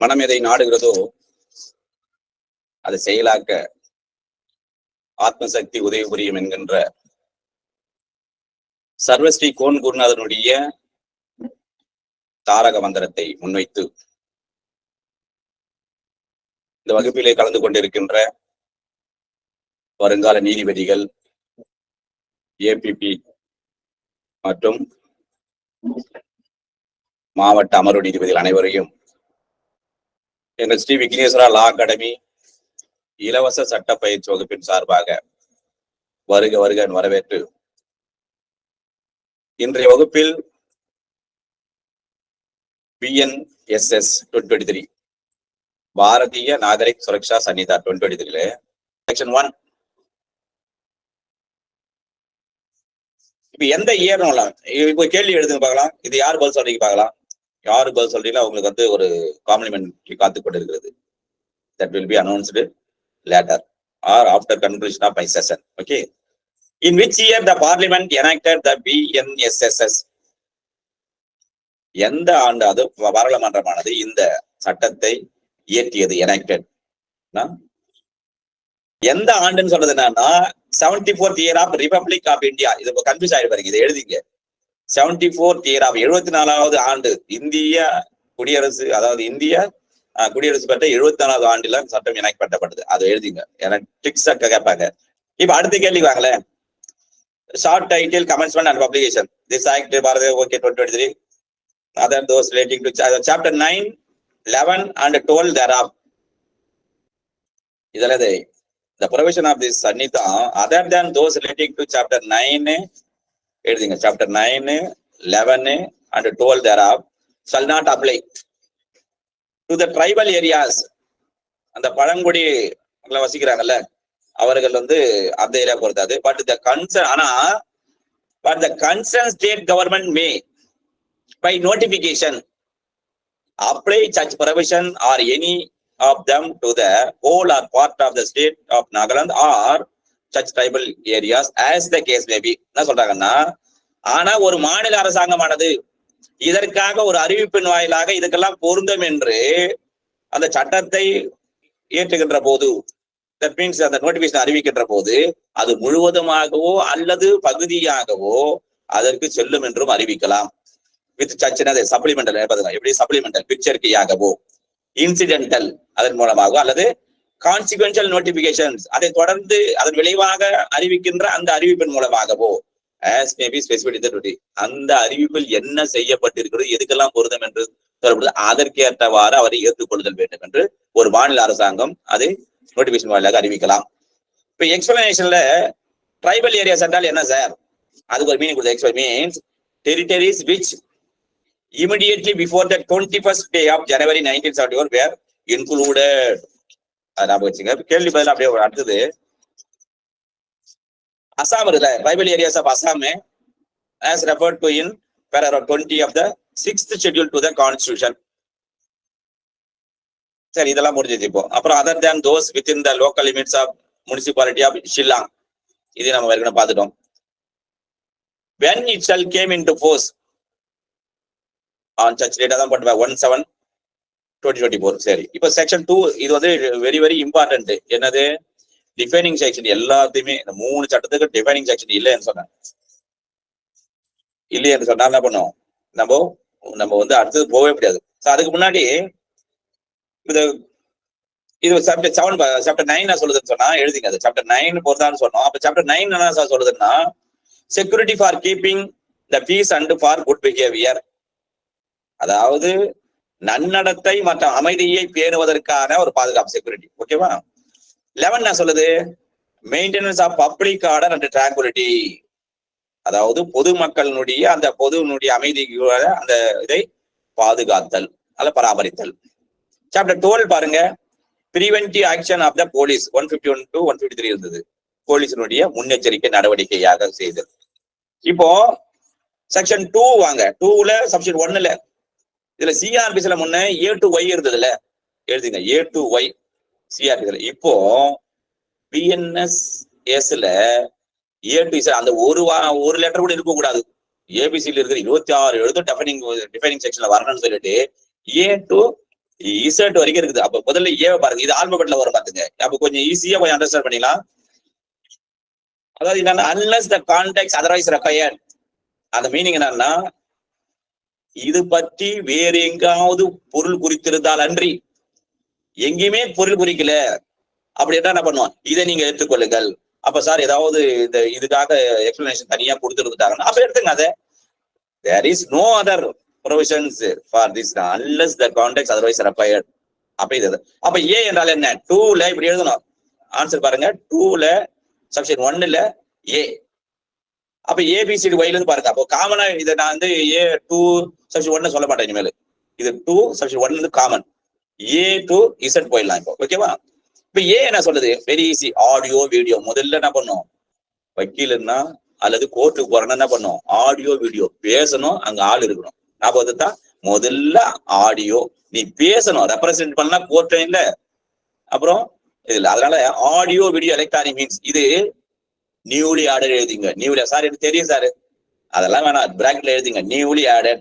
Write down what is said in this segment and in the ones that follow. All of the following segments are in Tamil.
மனம் எதை நாடுகிறதோ அதை செயலாக்க ஆத்மசக்தி உதவி புரியும் என்கின்ற சர்வஸ்ரீ கோன் குருநாதனுடைய தாரக மந்திரத்தை முன்வைத்து இந்த வகுப்பிலே கலந்து கொண்டிருக்கின்ற வருங்கால நீதிபதிகள், ஏபிபி மற்றும் மாவட்ட அமர்வு நீதிபதிகள் அனைவரையும் எங்கள் ஸ்ரீ விக்னேஸ்வரா லா அகாடமி இலவச சட்ட பயிற்சி வகுப்பின் சார்பாக வருக வருக வரவேற்று இன்றைய வகுப்பில் BNSS 2023 பாரதிய நாகரிக் சுரக்ஷா சன்னிதா 2023 செக்ஷன் 1 இப்ப எந்த இயர் இப்போ கேள்வி எழுதுங்க பார்க்கலாம். இது யார் பதில் சொல்றீங்க பார்க்கலாம். யாரு பதில் சொல்றீங்களோ அவங்களுக்கு வந்து ஒரு காம்ப்ளிமெண்ட் காத்து கொண்டிருக்கிறது. That will be announced later or after conclusion of my session. Okay. In which year the parliament enacted the BNSS? எந்த ஆண்டு அது பாராளுமன்றமானது இந்த சட்டத்தை இயற்றியது? enacted எந்த ஆண்டுன்னு சொல்றது என்னன்னா 74th year of Republic of India. இது கன்ஃபியூஸ் ஆயிடு பாருங்க, இதை எழுதிங்க. 74th year of 74வது ஆண்டு இந்திய குடியரசு, அதாவது இந்திய குடியரசு பெற்ற 74வது ஆண்டுல சட்டம் இணைக்கப்பட்டது. அதை எழுதிங்க, எனக்கு ட்ரிக்ஸ் கேட்பாங்க. இப்ப அடுத்த கேள்வி வாங்கல. Short title commencement and publication. This act Bharat okay 2023 other those relating to chapter 9, 11 and 12 thereof. இதெல்லாம் the provision of this Sanhita other than those relating to chapter 9 எழுதிங்க. chapter 9, 11 and 12 thereof shall not apply to the tribal areas. அந்த பழங்குடி வசிக்கிறாங்கல்ல அவர்கள் வந்து அந்த ஏரியா பொறுத்தாது. But the concern but the concerned state government may by notification apply such provision or any of them to the whole or part of the state of Nagaland or such tribal areas as the case may be. என்ன சொல்றாங்கன்னா, ஆனா ஒரு மாநில அரசாங்கமானது இதற்காக ஒரு அறிவிப்பின் வாயிலாக இதுக்கெல்லாம் பொருந்தும் என்று அந்த சட்டத்தை இயற்றுகின்ற போது, that means அந்த நோட்டிபிகேஷன் அறிவிக்கின்ற போது அது முழுவதுமாகவோ அல்லது பகுதியாகவோ அதற்கு செல்லும் என்றும் அறிவிக்கலாம். வித் சச்சினது சப்ளிமெண்டல் எப்படி சப்ளிமெண்டல் பிக்சர்கையாகவோ, இன்சிடென்டல் அதன் மூலமாகவோ அல்லது கான்சிக்வென்ஷியல் நோட்டிபிகேஷன்ஸ் அதை தொடர்ந்து அதன் விளைவாக அறிவிக்கின்ற அந்த அறிவிப்பின் மூலமாகவோ as may be specified in the duty. அந்த அறிவிப்பில் என்ன செய்யப்பட்டிருக்கிறது, எதுக்கெல்லாம் பொருந்தும் என்று சொல்லப்படுது, அதற்கேற்றவாறு அவரை ஏற்றுக்கொள்ளுதல் வேண்டும் என்று ஒரு மாநில அரசாங்கம் அதை நோட்டிபிகேஷன் வாயிலாக அறிவிக்கலாம். இப்ப எக்ஸ்பிளனேஷன்ல ட்ரைபல் ஏரியாஸ் என்றால் என்ன சார், அதுக்கு ஒரு மீனிங் கொடுத்த. எக்ஸ்பிளன் means territories which immediately before the 21st day of January 1974 were included. அதான் வச்சுங்க. கேள்வி பதில் அப்படியே அடுத்தது அசாம் இருக்குல்ல, tribal areas of Assam as referred to in paragraph 20 of the 6th schedule to the constitution. சரி, இதெல்லாம் முடிஞ்சது. இப்போ அப்புறம் other than those within the local limits of municipality of Shillong, இது நம்ம ஏற்கனவே பார்த்துட்டோம். when it shall came into force on such date தான் போட்டு 1/7/2024. சரி, இப்போ செக்ஷன் 2 இது வந்து வெரி வெரி இம்பார்ட்டன்ட். என்னது, டிஃபைனிங் செக்ஷன். எல்லாத்தையுமே இந்த 3 சட்டத்துக்கு டிஃபைனிங் செக்ஷன் இல்லைன்னு சொன்னேன். இல்லைன்னு சொன்னா என்ன பண்ணும், நம்ம வந்து அடுத்தது போகவே முடியாது. அதுக்கு முன்னாடி இது சாப்டர் 7 சாப்டர் 9 சொல்லுதுன்னு சொன்னா எழுதிங்க. அது சாப்டர் 9 பொறுத்தான்னு சொன்னோம். அப்ப சாப்டர் 9 என்ன சொல்லுதுன்னா, security for keeping the peace and for good behaviour, அதாவது நன்னடத்தை மற்றும் அமைதியை பேணுவதற்கான ஒரு பாதுகாப்பு, செக்யூரிட்டி. ஓகேவா. 11 என்ன சொல்லுது, maintenance of public order and tranquillity, அதாவது பொதுமக்களினுடைய அந்த பொதுனுடைய அமைதி அந்த இதை பாதுகாத்தல் அல்ல பராமரித்தல். சாப்டர் 12 பாருங்க, preventive action of the police 151 to 153 இருந்தது. போலீஸினுடைய முன்னெச்சரிக்கை நடவடிக்கையாக செய்தல். இப்போ செக்ஷன் 2 வாங்க. 2ல செக்ஷன் 1ல இதுல சிஆர்பிஸ்ல முன்ன A to Y இருந்ததுல எழுதுங்க. A to Y சிஆர்பிஸ்ல. இப்போ BNSSல A to Z அந்த ஒரு லெட்டர் கூட இருக்க கூடாது. ஏபிசில இருக்கிற 26 எழுத்து டிஃபைனிங் செக்ஷன்ல வரணும்னு சொல்லிட்டு A to இசட் வரைக்கும் இருக்குது. அப்ப முதல்ல ஏ பாருங்க, இது ஆல்பபெட்ல வரும் பாத்துங்க. அப்ப கொஞ்சம் ஈஸியா கொஞ்சம் அண்டர்ஸ்டாண்ட் பண்ணிக்கலாம். அதாவது என்னன்னா, unless the contact otherwise required, அந்த மீனிங் என்னன்னா, இது பற்றி வேறு எங்காவது பொருள் குறித்திருந்தால் அன்றி, எங்கேயுமே பொருள் குறிக்கல அப்படின்னா என்ன பண்ணுவோம், இதை நீங்க எடுத்துக்கொள்ளுங்கள். அப்ப சார் ஏதாவது இந்த இதுக்காக எக்ஸ்பிளனேஷன் தனியா கொடுத்துருந்துட்டாங்கன்னா அப்ப எடுத்துங்க. அதை there is no other provisions for this unless the context otherwise required. அப்ப இது அப்ப ஏ என்றால் என்ன, 2ல இப்படி எழுதணும். ஆன்சர் பாருங்க, 2ல செக்ஷன் 1ல ஏ. அப்ப ஏபிசிடி ஒய்ல இருந்து பாருங்க. அப்போ காமனா இதை நான் வந்து ஏ 2 செக்ஷன் 1 சொல்ல மாட்டேன் இனிமேல். இது 2 செக்ஷன் 1 இருந்து காமன், ஏ டு இசட் போயிடலாம் இப்போ. ஓகேவா? இப்ப ஏ என்ன சொல்லுது, வெரி ஈஸி. Audio video. முதல்ல என்ன பண்ணும், வக்கீல்னா அல்லது கோர்ட்டுக்கு போறேன்னா என்ன பண்ணும், ஆடியோ வீடியோ பேசணும், அங்க ஆள் இருக்கணும். ஞாபகம் தான், முதல்ல ஆடியோ நீ பேசணும், ரெப்ரசென்ட் பண்ணலாம் கோர்ட் இல்ல. அப்புறம் இதுல அதனால ஆடியோ வீடியோ எலக்ட்ரானிக் மீன்ஸ் இது நியூலி ஆர்டர் எழுதிங்க. நியூலி சார் எனக்கு தெரியும் சார், அதெல்லாம் வேணாம், பிராக்கெட்ல எழுதிங்க நியூலி ஆர்டர்.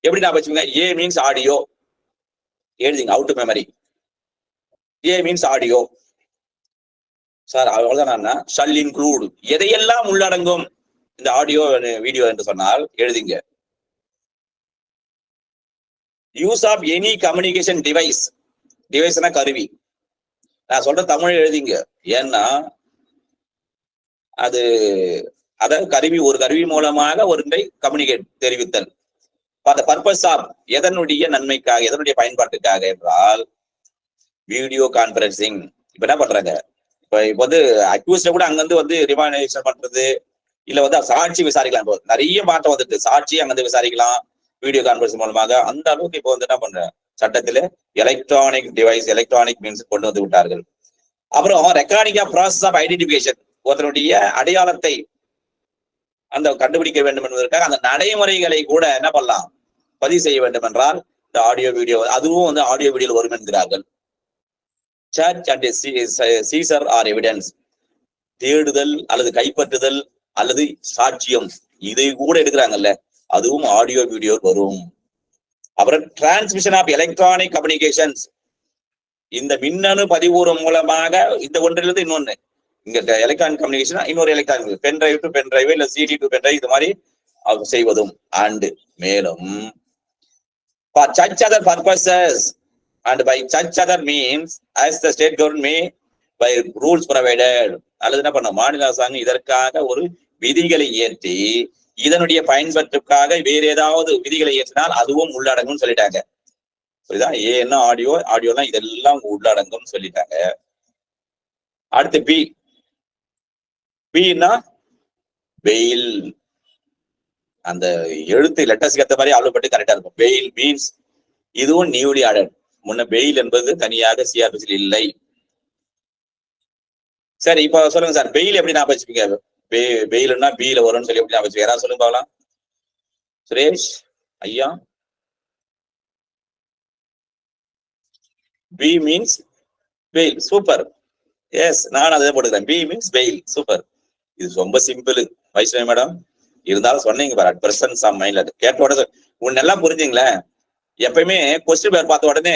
எப்படி நான் வச்சுக்கோங்க, ஏ மீன்ஸ் ஆடியோ எழுதிங்க, out to memory. A means audio sir, அவ்வளவுதான். ஷல் இன்க்ளூட், எதையெல்லாம் உள்ளடங்கும் இந்த ஆடியோ வீடியோ என்று சொன்னால் எழுதிங்க. Use of any communication device, டிவைஸ்னா கருவி. நான் சொல்ற தமிழ் எழுதிங்க, ஏன்னா அது அதாவது கருவி, ஒரு கருவி மூலமாக ஒன்றை கம்யூனிகேட் தெரிவித்தல். அந்த பர்பஸ் ஆஃப், எதனுடைய நன்மைக்காக, எதனுடைய பயன்பாட்டுக்காக என்றால் வீடியோ கான்பரன்சிங். இப்ப என்ன பண்றாங்க, இப்ப வந்து அக்யூஸ்ட கூட அங்கிருந்து வந்து ரிமாண்டேஷன் பண்றது, இல்ல வந்து சாட்சி விசாரிக்கலாம். இப்போ நிறைய மாற்றம் வந்துட்டு, சாட்சி அங்கிருந்து விசாரிக்கலாம் வீடியோ கான்பரன்ஸ் மூலமாக. அந்த அளவுக்கு இப்போ வந்து என்ன பண்ற, சட்டத்துல எலக்ட்ரானிக் டிவைஸ், எலக்ட்ரானிக் மீன்ஸ் கொண்டு வந்து விட்டார்கள். அப்புறம் recording of process of identification, ஒருத்தருடைய அடையாளத்தை அந்த கண்டுபிடிக்க வேண்டும் என்பதற்காக அந்த நடைமுறைகளை கூட என்ன பண்ணலாம், பதிவு செய்ய வேண்டும் என்றால் இந்த ஆடியோ வீடியோ, அதுவும் வந்து ஆடியோ வீடியோல வரும் என்கிறார்கள். Search and seizure or evidence, தேடுதல் அல்லது கைப்பற்றுதல் அல்லது சாட்சியம், இதை கூட எடுக்கிறாங்கல்ல, அதுவும் ஆடியோ வீடியோ வரும். அப்புறம் டிரான்ஸ்மிஷன் ஆஃப் எலக்ட்ரானிக் கம்யூனிகேஷன்ஸ், இந்த மின்னணு பதிவுறம் மூலமாக இந்த ஒன்றிலிருந்து இன்னொன்னு, இங்க எலக்ட்ரானிக் கம்யூனிகேஷன் இன்னொரு electronic, pen drive to pen drive இல்ல சிடி டு பென் டிரைவ், இது மாதிரி செய்வதும். அண்ட் மேலும் for such other purposes, and by such other means as the state government may by rules provided, அல்லது என்ன பண்ண, மாநில அரசாங்கம் இதற்காக ஒரு விதிகளை ஏற்றி இதனுடைய பயன்பாட்டுக்காக வேறு ஏதாவது விதிகளை ஏற்றினால் அதுவும் உள்ளடங்கும் சொல்லிட்டாங்க. புரியுதா? ஏன்னா ஆடியோ, ஆடியோலாம் இதெல்லாம் உள்ளடங்கும் சொல்லிட்டாங்க. அடுத்து பி, பின்னா பெயில். அந்த எழுத்து லெட்டர்ஸ்க்கு ஏற்ற மாதிரி ஆளுப்பட்டு கரெக்டா இருக்கும். பெயில் மீன்ஸ் இதுவும் நியூலி ஆர்டர். முன்ன பெயில் என்பது தனியாக சிஆர்பிசியில் இல்லை. சரி, இப்ப சொல்லுங்க சார், பெயில் எப்படி ஞாபகம் வச்சுப்பீங்க? பெயில்னா பில வரும்னு சொல்லி எப்படி ஞாபகம் வச்சுப்பீங்க? யாராவது சொல்லுங்க பாக்கலாம். சுரேஷ் ஐயா, B means bail. Super. Yes, நான் அதை போட்டுக்கிறேன். B means bail. சூப்பர். இது ரொம்ப சிம்பிள் வைஷ்ணவி மேடம். இருந்தாலும் சொன்னீங்க பாரு, பர்சன்ஸ் ஆஃப் மைண்ட்ல கேட்ட உடனே உன்னெல்லாம் புரிஞ்சுங்களேன். எப்பயுமே கொஸ்டின் பேர் பார்த்த உடனே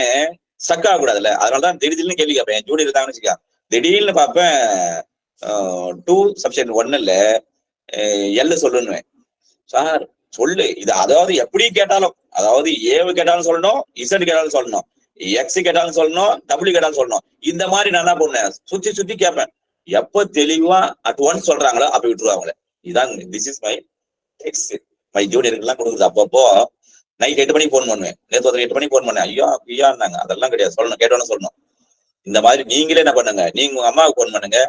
ஸ்டக் ஆகக்கூடாதுல்ல, அதனாலதான் திடீர்னு கேள்வி கேட்பேன். ஜூனியர் இருந்தாங்கன்னு வச்சுக்கா, திடீர்னு பார்ப்பேன் 2 செக்ஷன் 1ல எல் சொல்லுன்னு சார் சொல்லு. இது அதாவது எப்படி கேட்டாலும், அதாவது ஏவு கேட்டாலும் சொல்லணும், இசட் கேட்டாலும் சொல்லணும், எக்ஸ் கேட்டாலும் சொல்லணும், டபிள்யூ கேட்டாலும் சொல்லணும். இந்த மாதிரி நான் என்ன பண்ணேன், சுத்தி சுத்தி கேட்பேன். எப்ப தெளிவா அட் ஒன்ஸ் சொல்றாங்களோ அப்ப விட்டுருவாங்களே. இதான் this is my ex. My ஜூனியருக்கு எல்லாம் கொடுக்குது. அப்பப்போ நைட் 8 மணிக்கு போன் பண்ணுவேன். நேற்று 8 மணிக்கு போன் பண்ணேன். ஐயா ஐயா இருந்தாங்க, அதெல்லாம் கிடையாது, சொல்லணும், கேட்டோன்னு சொல்லணும். இந்த மாதிரி நீங்களே என்ன பண்ணுங்க, நீங்க உங்க அம்மாவுக்கு போன் பண்ணுங்க,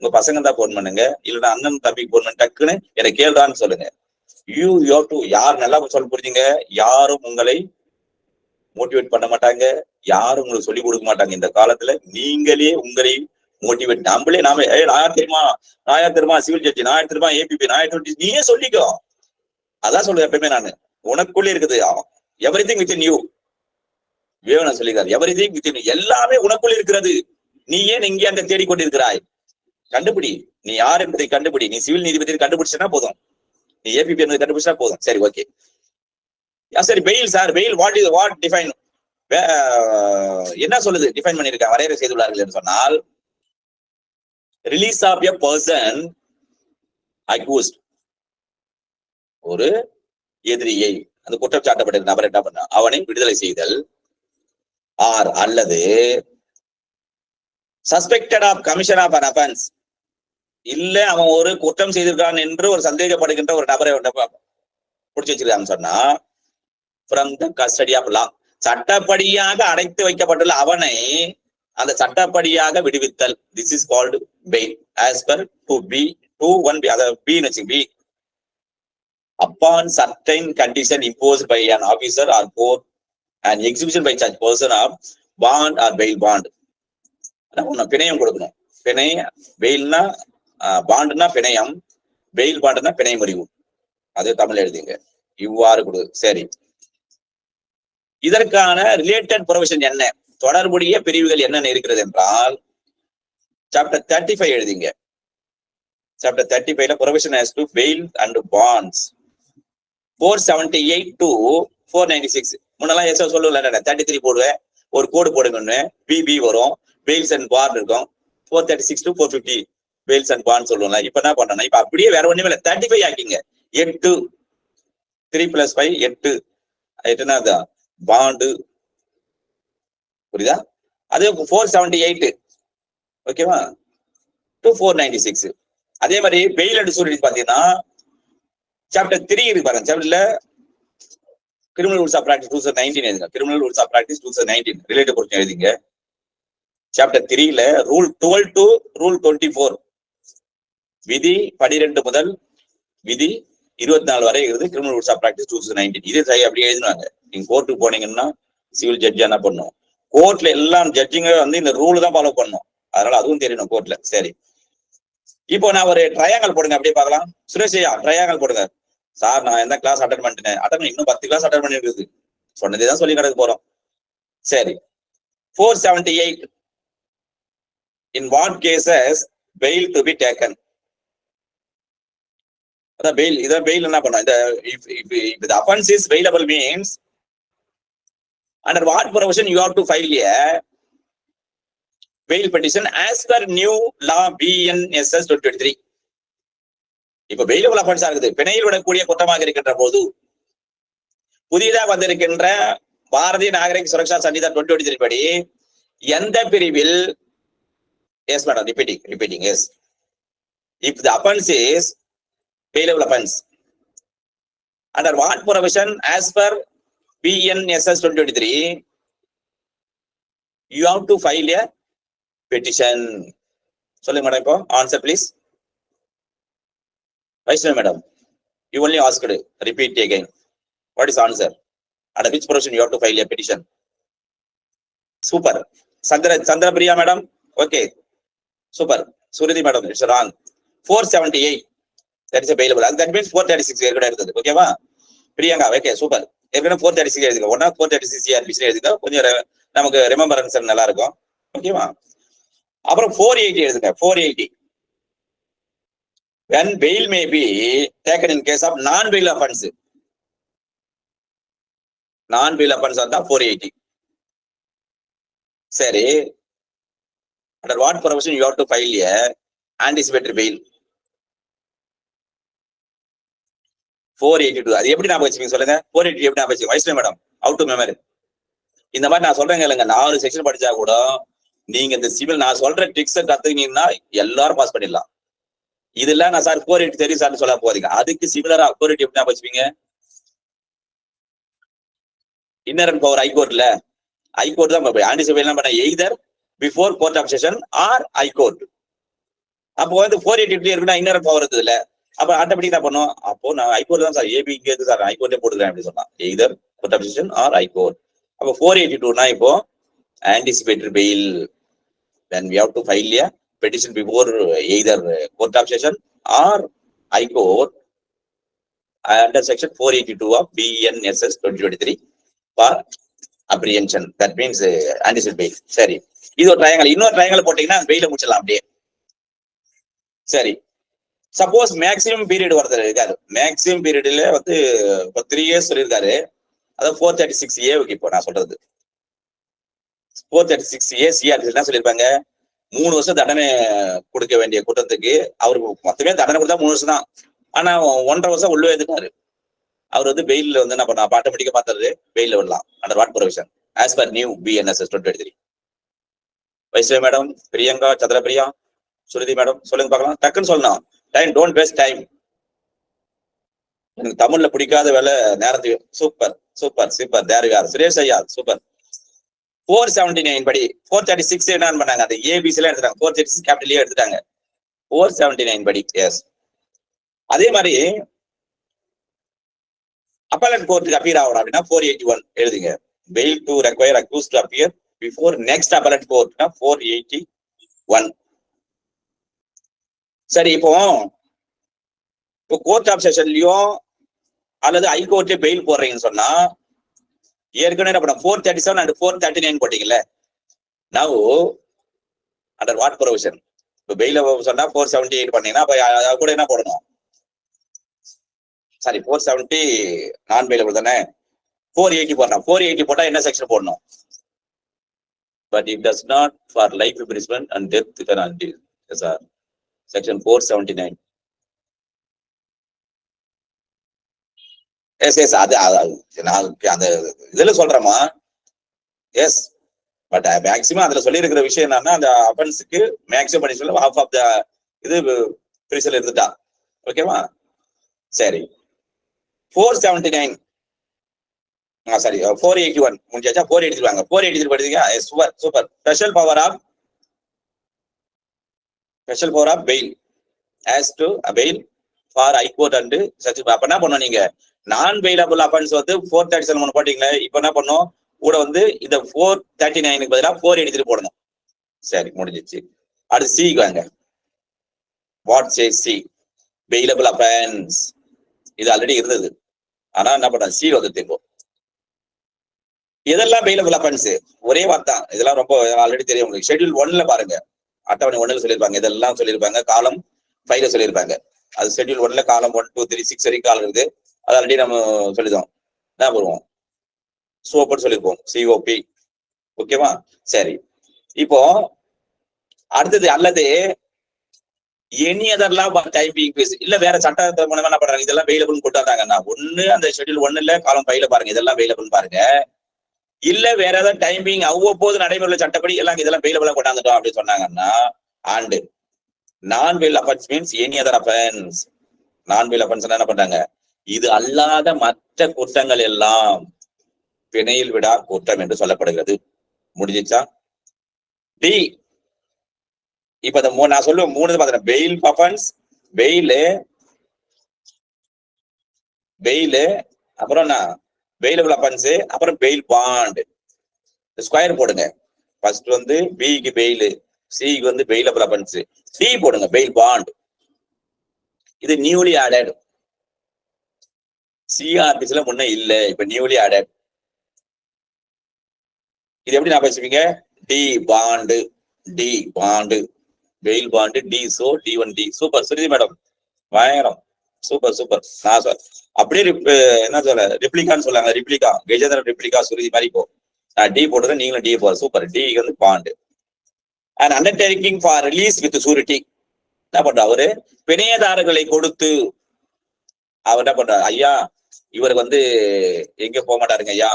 உங்க பசங்க தான் போன் பண்ணுங்க, இல்லைன்னா அண்ணன் தம்பிக்கு போன் பண்ணி டக்குன்னு என்னை கேள்றான்னு சொல்லுங்க. யூ டு யார் நல்லா சொல்ல புரிஞ்சுங்க. யாரும் உங்களை மோட்டிவேட் பண்ண மாட்டாங்க, யாரும் உங்களுக்கு சொல்லி கொடுக்க மாட்டாங்க. இந்த காலத்துல நீங்களே உங்களை மோட்டிவேட், நாம நான் யார் தெரியுமா சிவில் ஜட்ஜி, நான் யார் தெரியுமா ஏபிபி, நான் யார், நீயே சொல்லிக்கோ. அதான் சொல்லுவேன் எப்பயுமே நானு, உனக்குள்ளே இருக்குது. Everything within you. வேணும் சொல்லிக்கிறார், எவ்ரிதிங் வித்தின் யூ, எல்லாமே உனக்குள்ள இருக்கிறது. நீ ஏன் இங்கே அங்க தேடிக்கொண்டிருக்கிறாய்? கண்டுபிடி, நீ யார் என்பதை கண்டுபிடி. நீ சிவில் நீதிபதி கண்டுபிடிச்சா போதும், நீ ஏபிபி என்பதை கண்டுபிடிச்சா போதும். சரி, ஓகே. சரி, bail sir, bail what define? என்ன சொல்லுது, டிஃபைன் பண்ணிருக்காங்க, வரையறை செய்துள்ளார்கள் என்று சொன்னால், release of a person accused, ஒரு எதிரியை, அந்த குற்றம் சாட்டப்பட்ட நபர் என்ன பண்ண, அவனை விடுதலை செய்தல், ஆர் அல்லது suspected of commission of an offence, இல்ல அவன் ஒரு குற்றம் செய்திருக்கான் என்று ஒரு சந்தேகப்படுகின்ற ஒரு நபரை பிடிச்சி வச்சிருக்காங்கன்னு சொன்னா, from the custody of law, சட்டப்படியாக அடைத்து வைக்கப்பட்டுள்ள அவனை அந்த சட்டப்படியாக விடுவித்தல். This is called bail as per 2B B. Upon certain condition imposed by an officer or court and execution by such person of bond or bail bond. பிணையம் கொடுக்கணும். பெயில்னா பாண்டுனா பிணையம், பெயில் பாண்டுனா பிணை முறிவு. அது தமிழ் எழுதிங்க, இவ்வாறு கொடு. சரி, இதற்கான ரிலேட்டட் ப்ரொவிஷன் என்ன, தொடர்புடைய பிரிவுகள் என்னென்ன இருக்கிறது என்றால், சாப்டர் 35 எழுதிங்க. சாப்டர் 35ல provision as to bail and bonds 478 to 496. முன்னெல்லாம் எஸ் சொல்லுவல 33 போடுவேன், ஒரு கோடு போடுங்கன்னு பிபி வரும், பெயில்ஸ் அண்ட் பாண்ட் இருக்கும். 436 to 450 பெயில்ஸ் அண்ட் பாண்ட் சொல்லுவோம்ல. இப்ப என்ன பண்றேன்னா, இப்ப அப்படியே வேற ஒண்ணுமே இல்லை, 35 ஆக்கிங்க. 8 3 + 5 8 8 பாண்டு, புரியுதா? அது 478 ஓகேவா டு 496. அதே மாதிரி பெயில் அண்ட் சூரிட்டி பாத்தீங்கன்னா சாப்டர் 3 இருக்கு பாருங்க. சாப்டர்ல கிரிமினல் ரூல்ஸ் ஆஃப் பிராக்டிஸ் 2019 எழுதுங்க. Criminal rules of practice 2019 relative பொறுத்து எழுதிங்க. சாப்டர் 3ல ரூல் 12 டு ரூல் 24, விதி 12 முதல் விதி 24 வரை இருக்குது கிரிமினல் ரூல்ஸ் ஆஃப் பிராக்டிஸ் 2019. இதே அப்படியே எழுதினாங்க. நீங்க கோர்ட்டுக்கு போனீங்கன்னா சிவில் ஜட்ஜ் என்ன பண்ணும், கோர்ட்ல எல்லாம் ஜட்ஜிங்க இந்த ரூல் தான் ஃபாலோ பண்ணும். அதனால அதுவும் தெரியணும் கோர்ட்ல. சரி, இப்போ நான் ஒரு ட்ரையாங்கல் போடுங்க, அப்படியே பார்க்கலாம். சுரேஷையா ட்ரையாங்கல் போடுங்க. சார் நான் எந்த கிளாஸ் அட்டன் பண்ணிட்டேன், இன்னும் 10 கிளாஸ் அட்டன் பண்ணிருக்குது, சொன்னதே தான் சொல்லி கிடக்க போறோம். சரி, 478 in what cases bail to be taken. அத bail, இத bail என்ன பண்ணோம், இந்த if the offense is bailable means under what provision you have to file a bail petition as per new law BNSS 2023. இப்ப பெயிலபிள் அஃபென்ஸ் இருக்குது, பிணையில் விடக்கூடிய குற்றமாக இருக்கின்ற போது புதிதாக வந்திருக்கின்ற பாரதிய நாகரிக சுரக்ஷா சங்கீதா 2023 படி எந்த பிரிவில், yes madam, repeating yes, if the offence is bailable offence under what provision as per BNSS 2023 you have to file a petition. சொல்லுங்க மேடம், இப்போ answer please. Vaishnavi madam, you only asked, repeat again. What is answer? Under which provision you have to file a petition? Super. Sandra Priya madam, okay. Super. Suriti madam, it's wrong. 478, that is available. That means 436 irukudhu. Okay va? Priyanka, okay, super. Everyone 436 எழுதுங்க. ஒண்ணா 436 CRPC எழுதுங்க, கொஞ்சம் நமக்கு ரிமெம்பரன்ஸ் நல்லா இருக்கும். ஓகேவா? அப்புறம் 480 எழுதுங்க. 480 when bail may be taken in case of non-bail offense. Non-bail offense வந்தா 480. சரி, under what provision you have to file a anticipatory bail? 482. அது எப்படி நான் வச்சுப்பீங்க சொல்லுங்க? 480 எப்படி நான் வச்சுக்கோங்க? Vaishnavi madam, out to memory. இந்த மாதிரி நான் சொல்றேங்க இல்லைங்க, 4 செக்ஷன் படிச்சா கூட நீங்க இந்த சிவில் நான் சொல்ற ட்ரிக்ஸை கத்துக்கிட்டீங்கன்னா எல்லாரும் பாஸ் பண்ணிடலாம். இதெல்லாம் நான் சார் 480 தெரியும் சார் சொல்ல போறீங்க, அதுக்கு சிமிலரா 480 எப்படி நான் வச்சுப்பீங்க? இன்னரன் பவர் ஹைகோர்ட்ல, ஹைகோர்ட் தான் ஆன்டிசிபேட் பண்ண either before court of session or high court. அப்போ 480 எப்படி இருக்குன்னா இன்னரன் பவர் இருக்குது இல்ல, அப்ப ஆட்டோமேட்டிக் தான் பண்ணும். அப்போ நான் ஹைகோர்ட் தான் சார், ஏபி இங்கே இருக்கு சார், ஹைகோர்ட்டே போட்டுக்கிறேன் அப்படின்னு சொன்னா either court of session or high court. அப்போ 482னா இப்போ anticipatory bail when we have to file a petition before either court of session or high court under section 482 of BNSS 2023 for apprehension. That means anticipate bail. சரி, இது ஒரு ட்ரையாங்கல். இன்னொரு ட்ரையாங்கல் போட்டீங்கன்னா பெயில முடிச்சிடலாம் அப்படியே. சரி, சப்போஸ் மேக்ஸிமம் பீரியட் ஒருத்தர் இருக்காரு, மேக்ஸிமம் பீரியட்ல இப்போ 3 years சொல்லியிருக்காரு, அதாவது 436A இப்போ நான் சொல்றது 436A CRPC என்ன சொல்லியிருப்பாங்க, 3 வருஷம் தண்டனை கொடுக்க வேண்டிய குற்றத்துக்கு அவருக்கு மொத்தமே தண்டனை கொடுத்தா 3 வருஷம் தான். ஆனா 1.5 வருஷம் உள்ள எழுதிட்டாரு. அவர் வந்து பெயில வந்து என்ன பண்ணா, ஆட்டோமேட்டிக்கா பார்த்தாரு, பெயில விடலாம் under what provision as per new BNSS 2023. Vaishnavi madam, Priyanka, Chandrapriya, Shruti madam சொல்லுங்க பார்க்கலாம். டக்குன்னு சொல்லணும். Time, don't waste time. எனக்கு தமிழ்ல பிடிக்காத வேலை நேரத்துக்கு. Super super super. There you are. Suresh ஐயா சூப்பர். 479 படி 436 என்ன பண்ணாங்க, அந்த ஏபிசி எல்லாம் எடுத்துட்டாங்க. 436 கேபிட்டல் ஏ எடுத்துட்டாங்க. 479 படி எஸ். அதே மாதிரி அப்பலட் கோர்ட்டுக்கு அப்பியர் ஆகணும் அப்படின்னா 481 எழுதுங்க. Bail to require accused to appear before next appellate கோர்ட்னா 481. சரி, இப்போ கோர்ட் ஆஃப் செஷன்லயும் அல்லது ஹைகோர்ட்லயும் பெயில் போடுறீங்கன்னு சொன்னா ஏற்கனவே என்ன பண்ண 437 அண்ட் 439 போட்டீங்கல்ல. Now under what provision? இப்போ பெயில சொன்னா 478 பண்ணீங்கன்னா அப்ப கூட என்ன போடணும்? சாரி 470 நான் பெயிலபிள் தானே. 480 போடணும். 480 போட்டா என்ன செக்ஷன் போடணும்? But it does not for life imprisonment and death penalty. Sir section 479. Yes yes. அது நான் அந்த இதுல சொல்றேமா. எஸ், பட் மேக்சிமம் அதுல சொல்லி இருக்கிற விஷயம் என்னன்னா, அந்த அஃபென்ஸுக்கு maximum punishment half of the இது பிரிசல் இருந்துட்டா. ஓகேவா? சரி, 479 சாரி 481 முடிஞ்சாச்சா? 483 வாங்க. 483 படிச்சீங்க. Super super. Special power of bail as to bail for high court and such. அப்ப என்ன பண்ணணும், நீங்க நான் பெயிலபிள் அஃபென்ஸ் வந்து 437 போட்டீங்களே, இப்ப என்ன பண்ணும் கூட வந்து இந்த 439க்கு பதிலாக 483 போடணும். சரி, முடிஞ்சிச்சு. அடுத்து சிக்கு வாங்க. What say C? Bailable offence இது ஆல்ரெடி இருந்தது. ஆனா என்ன பண்ண, சி வந்து திரும்பும். இதெல்லாம் பெயிலபிள் அஃபென்ஸ் ஒரே வார்த்தை. இதெல்லாம் ரொம்ப ஆல்ரெடி தெரியும் உங்களுக்கு. ஷெட்யூல் 1ல பாருங்க, அட்டவணை 1ல சொல்லியிருப்பாங்க. இதெல்லாம் சொல்லியிருப்பாங்க. காலம் 5ல சொல்லியிருப்பாங்க. அது ஷெட்யூல் 1ல காலம் 1 2 3 6 வரைக்கும் காலம் இருக்குது. அது ஆல்ரெடி நம்ம சொல்லிதோம். என்ன பண்ணுவோம், சோப்புன்னு சொல்லியிருப்போம், COP. ஓகேவா? சரி, இப்போ அடுத்தது அல்லது எனி அதர் லா டைம் பீயிங் பேஸ் இல்ல வேற சட்டத்தை மூலமா என்ன பண்றாங்க, இதெல்லாம் வெயிலபிள் கொண்டாந்தாங்கன்னா ஒண்ணு அந்த ஷெட்யூல் 1ல காலம் 5ல பாருங்க, இதெல்லாம் வெயிலபிள் பாருங்க. இல்ல வேற ஏதாவது டைமிங் அவ்வப்போது நடைமுறையில் சட்டப்படி எல்லாம் இதெல்லாம் வெயிலபிளா கொண்டாந்துட்டோம் அப்படின்னு சொன்னாங்கன்னா, and non bail offence means any other offence. Non bail offence என்ன பண்றாங்க, இது அல்லாத மற்ற குற்றங்கள் எல்லாம் பிணையில் விடா குற்றம் என்று சொல்லப்படுகிறது. முடிஞ்சிச்சா? டி, இப்ப நான் சொல்லுவேன் 3 பாத்தீங்கன்னா பெயில் அஃபென்ஸ், பெயில் அப்புறம் என்ன பெயிலபிள் அஃபென்ஸ், அப்புறம் பெயில் பாண்ட். ஸ்கொயர் போடுங்க. ஃபர்ஸ்ட் வந்து பிக்கு பெயில், சிக்கு வந்து பெயிலபிள் அஃபென்ஸ், டி போடுங்க பெயில் பாண்ட். இது நியூலி ஆடட். CRPCல முன்ன இல்ல, இப்ப நியூலி ஆடட். இது எப்படி நான் பேசுவீங்க? D bond, bail bond, D so D1 D. Super Shruti madam, பயங்கரம். Super super. நான் சொல் அப்படியே என்ன சொல்ல ரிப்ளிகான்னு சொல்லாங்க. ரிப்ளிகா கஜேந்திரன் ரிப்ளிகா சுருதி மாதிரி போ. நான் டி போட்டுறேன், நீங்களும் டி போற. சூப்பர். டி வந்து bond. And undertaking for release with surety. என்ன பண்ற அவரு, பிணையதாரர்களை கொடுத்து அவர் என்ன பண்றாரு, ஐயா இவருக்கு வந்து எங்க போக மாட்டாருங்க ஐயா,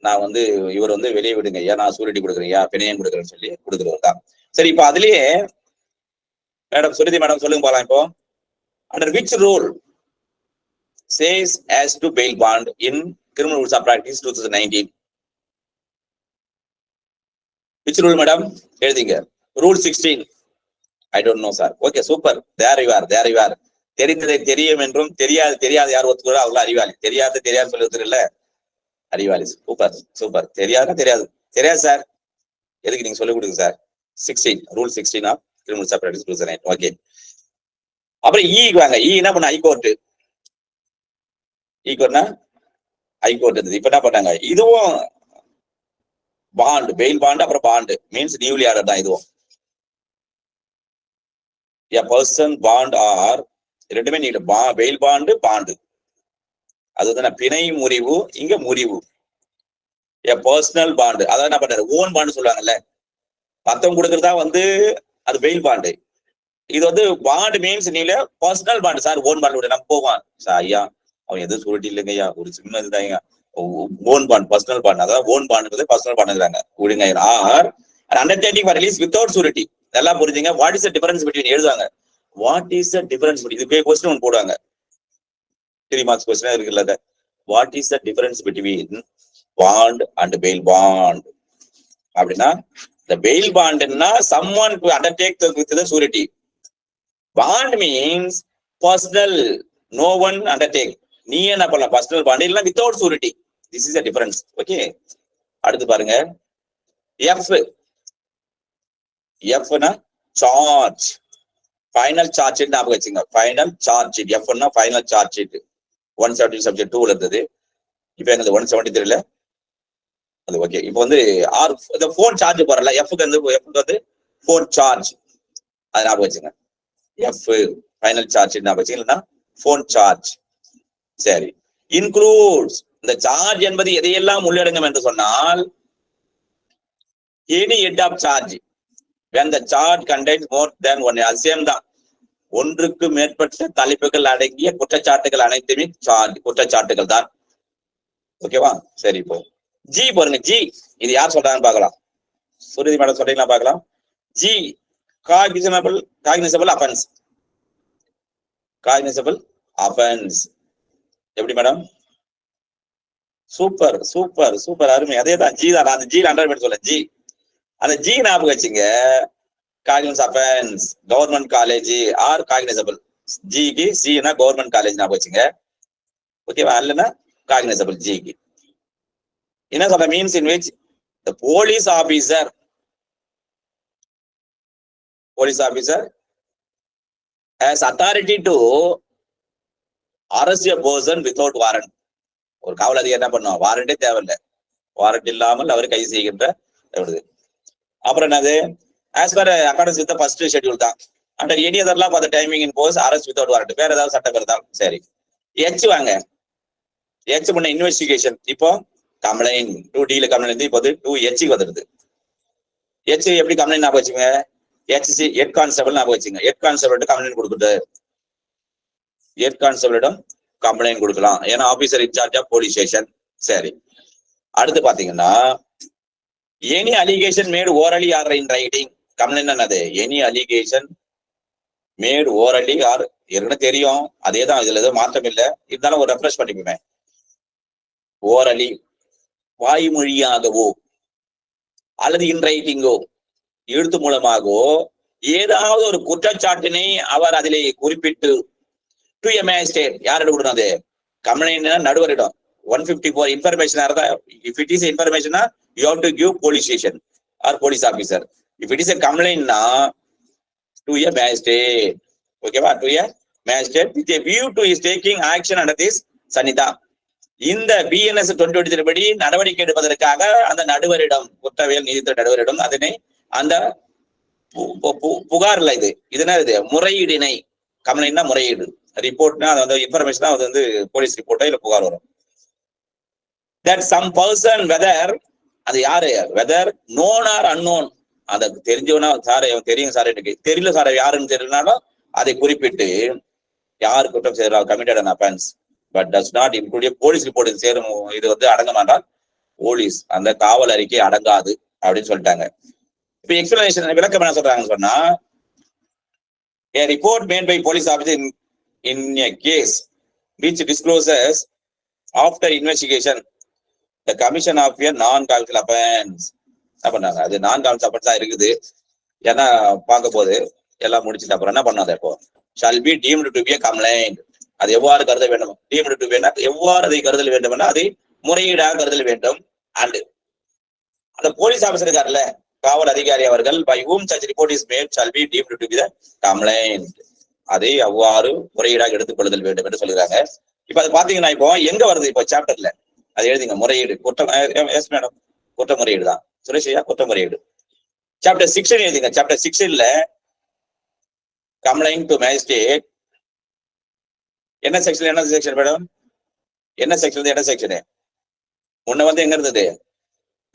நான் வந்து இவர் வந்து வெளியே விடுங்க ஐயா, நான் சூரிட்டி கொடுக்குறேன் ஐயா, பிணையம் கொடுக்குறேன்னு சொல்லி கொடுக்குறவர் தான். சரி, இப்ப அதுலயே மேடம் சுருதி மேடம் சொல்லுங்க போலாம். இப்போ under which rule says as to bail bond in criminal rules of practice 2019? which rule madam? எழுதிங்க. rule 16. I don't know sir. okay super. there you are. தெரிந்ததை தெரியும் என்றும் தெரியாது யார் ஒத்துக்கிறோ அவங்கள அறிவாளி. தெரியாது சொல்லி ஒத்துக்கல அறிவாளி. சூப்பர். தெரியாது சார், எதுக்கு நீங்க சொல்லிக் கொடுங்க sir. 16 rule 16 of criminal rules of practice 2019. Okay, அப்புறம் ஈக்கு வாங்க. என்ன பண்ண, ஹைகோர்ட். ஈக்குவர்னா ஹைகோர்ட் இருந்தது. இப்ப என்ன பண்ணாங்க, இதுவும் பாண்ட், பெயில் பாண்ட், அப்புறம் பாண்ட் மீன்ஸ் நியூலி ஆர்டர் தான். இதுவும் a person bond ஆர் ரெண்டுமே நீங்க பெயில் பாண்டு பாண்டு. அதுதான் பிணை முறிவு, இங்க முறிவு. Personal bond. அதான் என்ன பண்றாரு, ஓன் பாண்டு சொல்லுவாங்கல்ல, மத்தவங்க கொடுக்கறதா வந்து அது பெயில் பாண்டு. இது வந்து பாண்ட் மீன்ஸ் நீங்க personal bond. Sir own bond நம்ம போவான் சார், ஐயா அவன் எதுவும் சொல்லிட்டு இல்லைங்க ஐயா, ஒரு சின்ன இதுதாங்க ஓன் பாண்ட், பர்சனல் பாண்ட். அதாவது ஓன் பாண்ட் பர்சனல் பாண்டுங்கிறாங்க விடுங்க. Or understanding for release without surety. எல்லாம் புரிஞ்சுங்க. What is the difference between எழுதுவாங்க. What is the difference between, இதுக்கு கொஸ்டின் ஒன்று போடுவாங்க, 3 மார்க்ஸ் கொஸ்டின் இருக்குல்ல. What is the difference between bond and bail bond அப்படின்னா, the bail bond na someone to undertake with the surety. Bond means personal, no one undertake. நீ என்ன பண்ணலாம், பர்சனல் பாண்ட் இல்ல without surety. This is a difference. Okay, அடுத்து பாருங்க. F னா சார்ஜ், ஃபைனல் சார்ஜ் ஷீட் ஞாபகம் வச்சுங்க. ஃபைனல் சார்ஜ் ஷீட் F னா ஃபைனல் சார்ஜ் ஷீட். 170 சப்ஜெக்ட் 2ல இருந்தது, இப்போ எங்க 173ல அது. ஓகே, இப்போ வந்து இந்த போன் சார்ஜ் போறல, எஃப்க்கு வந்து போன் சார்ஜ், அது ஞாபகம் வச்சுங்க. எஃப் ஃபைனல் சார்ஜ் ஞாபகம் வச்சுங்க, இல்லைன்னா போன் சார்ஜ். சரி, இன்க்ளூட்ஸ், இந்த சார்ஜ் என்பது எதையெல்லாம் உள்ளடங்கும் என்று சொன்னால், any head of charge when the charge contains more than one. அது சேம் தான், ஒன்றுக்கு மேற்பட்ட தலைப்புகள் அடங்கிய குற்றச்சாட்டுகள் அனைத்துமே சார்ஜ், குற்றச்சாட்டுகள் தான். ஓகேவா? சரி, இப்போ ஜி பாருங்க. ஜி இது யார் சொல்றாங்கன்னு பார்க்கலாம். சுருதி மேடம் சொல்றீங்களா பார்க்கலாம். G cognisable offence. Cognisable offence எப்படி மேடம்? சூப்பர் சூப்பர் சூப்பர், அருமை. அதே தான், ஜி தான். அந்த ஜி 100% சொல்ல ஜி, அந்த ஜி ஞாபகம் வச்சுங்க. Cognizable offence, government college are cognizable. ஜிக்கு சினா கவர்மெண்ட் காலேஜ் ஞாபகம் வச்சுங்க. ஓகேவா? இல்லைன்னா காக்னிசபிள் ஜிக்கு என்ன சொல்ற, means in which the police officer has authority to arrest a person without warrant. ஒரு காவல் அதிகாரி என்ன பண்ணுவோம், வாரண்டே தேவையில்லை, வாரண்ட் இல்லாமல் அவர் கைது செய்கின்ற. அப்புறம் என்னது, as per accordance with the first schedule தான். under any other law for the timing in force arrest without warrant. வேற ஏதாவது சட்டம் இருந்தால் சரி. எச் வாங்க. எச் பண்ண இன்வெஸ்டிகேஷன். இப்போ கம்ப்ளைண்ட் 2D கம்ப்ளைண்ட் இப்போ 2H வந்துடுது. H எப்படி கம்ப்ளைண்ட் ஞாபகம் வச்சுங்க, HC ஹெட் கான்ஸ்டபிள் ஞாபகம் வச்சுங்க. ஹெட் கான்ஸ்டபிள் கம்ப்ளைண்ட் கொடுக்குது, ஹெட் கான்ஸ்டபிளிடம் கம்ப்ளைண்ட் கொடுக்கலாம், ஏன்னா officer in charge of police station. சரி, அடுத்து பாத்தீங்கன்னா any allegation made orally or in writing. Complaint என்னது, any allegation made orally or, ஏற்கனவே தெரியும் அதே தான், இதுல எதுவும் மாற்றம் இல்லை, இருந்தாலும் ஒரு ரெஃப்ரெஷ் பண்ணிக்குவேன். ஓரலி வாய்மொழியாகவோ அல்லது இன் ரைட்டிங்கோ எழுத்து மூலமாகவோ ஏதாவது ஒரு குற்றச்சாட்டினை அவர் அதிலே குறிப்பிட்டு டு எ மேஜிஸ்ட்ரேட். யார் கொடுக்கணும், அது கம்ப்ளைண்ட் நடுவரிடம். 154 இன்ஃபர்மேஷன் இருந்தா, if it is information you have to give police station or police officer. If it is a கம்ப்ளைண்ட்னா டு எ மேஜிஸ்ட்ரேட். ஓகேவா? To a magistrate with a view to is taking action under this Sanhita. இந்த BNS 2023 படி நடவடிக்கை எடுப்பதற்காக அந்த நடுவரிடம், குற்றவியல் நீதித்துறை நடுவரிடம் அதனை அந்த புகார்ல இது என்ன, இது முறையீடினை. கம்ப்ளைண்ட்னா முறையீடு, ரிப்போர்ட்னா அது வந்து இன்ஃபர்மேஷன், அது வந்து போலீஸ் ரிப்போர்ட்டோ இல்ல புகார் வரும். that some person whether, அது யாரு, whether known or unknown, அதை தெரிஞ்சவனா, சார் தெரியும் சார், எனக்கு தெரியல சார் யாருன்னு தெரியலனாலும் அதை குறிப்பிட்டு யார் குற்றம் செய்யறாங்க, committed an offense but does not include police report சேரும், இது வந்து அடங்க மாட்டால் போலீஸ் அந்த காவல் அறிக்கை அடங்காது அப்படின்னு சொல்லிட்டாங்க. இப்ப எக்ஸ்பிளனேஷன் விளக்கம் என்ன சொல்றாங்கன்னு சொன்னா, a report made by police officer in a case which discloses after investigation the commission of a non-capital offense. என்ன பண்ணாங்க, அது non-capital offense தான் இருக்குது, ஏன்னா பார்க்க போது எல்லாம் முடிச்சுட்டு அப்புறம் என்ன பண்ணாது, இப்போ shall be deemed to be a complaint. அது எவ்வாறு கருத வேண்டும், deemed to be எவ்வாறு அதை கருதல் வேண்டும், அதை முறையீடாக கருதல் வேண்டும். அண்ட் அந்த போலீஸ் ஆபீசர் இருக்காருல்ல, காவல் அதிகாரி அவர்கள் by whom such report is made shall be deemed to be the complaint. அதை அவ்வாறு முறையீடாக எடுத்துக்கொள்ளுதல் வேண்டும் என்று சொல்கிறாங்க. இப்ப அது பாத்தீங்கன்னா இப்போ எங்க வருது, இப்போ சாப்டர்ல அது எழுதிங்க, முறையீடு குற்றம். எஸ் மேடம், குற்ற முறையீடு தான் சுரேஷையா, குற்ற முறையீடு. சாப்டர் 6 எழுதிங்க. Chapter 6 complaint to magistrate. என்ன செக்ஷன் மேடம், என்ன செக்ஷன், என்ன செக்ஷனு முன்ன வந்து எங்க இருந்தது,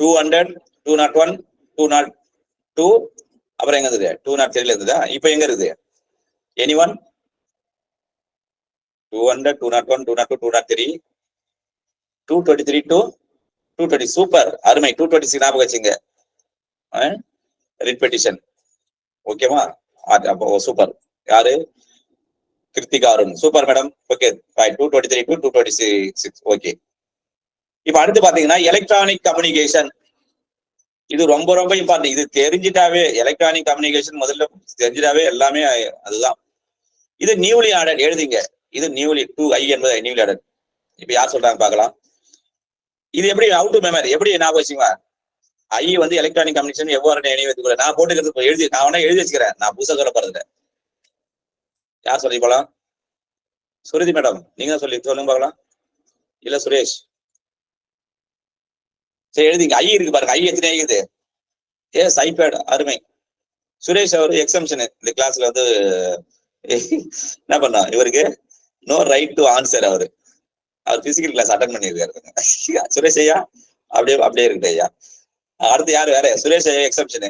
200, 201, 202, அப்புறம் எங்க இருந்தது 203 இருந்ததா? இப்ப எங்க இருக்குது? எனிஒன்? 200, 201, 202, 203, 223 to 220. சூப்பர், அருமை. 226 ஞாபகம் வச்சுங்க. ரிப்பெட்டிஷன். ஓகேவா? அப்போ சூப்பர். யாரு? Kiruthika Arun. Super madam. Okay, 223 to 226. Okay. இப்ப அடுத்து பாத்தீங்கன்னா எலக்ட்ரானிக் கம்யூனிகேஷன். இது ரொம்ப ரொம்ப இம்பார்ட்டன்ட். இது தெரிஞ்சிட்டாவே எலக்ட்ரானிக் கம்யூனிகேஷன் முதல்ல தெரிஞ்சிட்டாவே எல்லாமே அதுதான். இது நியூலி ஆடட் எழுதிங்க. இது நியூலி 2I என்பது நியூலி ஆடட். இப்ப யார் சொல்றாங்க பாக்கலாம். இது எப்படி அவுட் டு மெமரி எப்படி ஞாபகம் வச்சுங்க? ஐ வந்து எலக்ட்ரானிக் கம்யூனிகேஷன் எவ்வாறு நினைவு நான் போட்டுக்கிறது எழுதி நான் வேணா எழுதி வச்சுக்கிறேன். நான் புதுசா சொல்ல போறது. யார் சொல்லி போலாம்? சுருதி மேடம், நீங்க தான் சொல்லி சொல்லுங்க பார்க்கலாம். இல்ல சுரேஷ்? சரி எழுதிங்க. ஐ இருக்கு பாருங்க. ஐ எத்தனை இருக்குது? Yes, iPad. அருமை. சுரேஷ் அவரு எக்ஸம்ஷன் இந்த கிளாஸ்ல வந்து என்ன பண்ணா, இவருக்கு நோ ரைட் டு ஆன்சர். அவர் பிசிக்கல் கிளாஸ் அட்டன் பண்ணிருக்காரு. சுரேஷ் ஐயா அப்படியே இருக்கு ஐயா. அடுத்து யாரு வேற? சுரேஷ் ஐயா எக்ஸம்ஷனு.